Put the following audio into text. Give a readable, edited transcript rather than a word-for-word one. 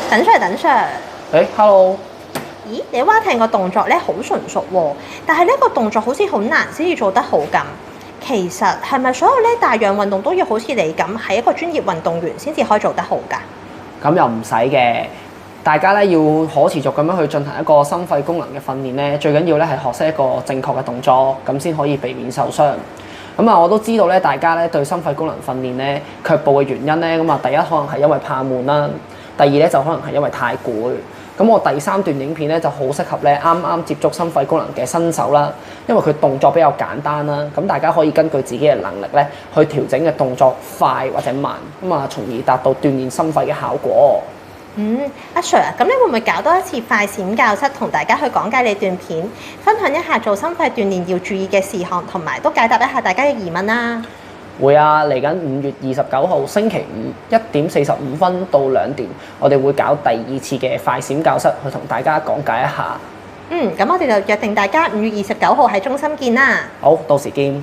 等 Sir，等 Sir。Hello。咦，你蛙艇個動作咧好純熟喎，但係呢個動作好似好難先至做得好咁。其實係咪所有咧帶氧運動都要好似你咁係一個專業運動員先至可以做得好㗎？咁又唔使嘅，大家咧要可持續咁樣去進行一個心肺功能嘅訓練咧，最緊要咧係學識一個正確嘅動作，咁先可以避免受傷。咁啊，我都知道咧，大家咧對心肺功能訓練咧卻步嘅原因咧，咁啊，第一可能係因為怕悶啦，第二咧就可能係因為太攰。咁我第三段影片咧就好適合咧啱啱接觸心肺功能嘅新手啦，因為佢動作比較簡單啦，咁大家可以根據自己嘅能力咧去調整嘅動作快或者慢，咁啊，從而達到鍛鍊心肺嘅效果。阿 Sir 啊，咁你會唔會搞多一次快閃教室，同大家去講解你段片，分享一下做心肺鍛鍊要注意嘅事項，同埋都解答一下大家嘅疑問啊？會啊，嚟緊5月29號星期五1點45分到2點，我哋會搞第二次嘅快閃教室，去同大家講解一下。咁我哋就約定大家5月29號喺中心見啦。好，到時見。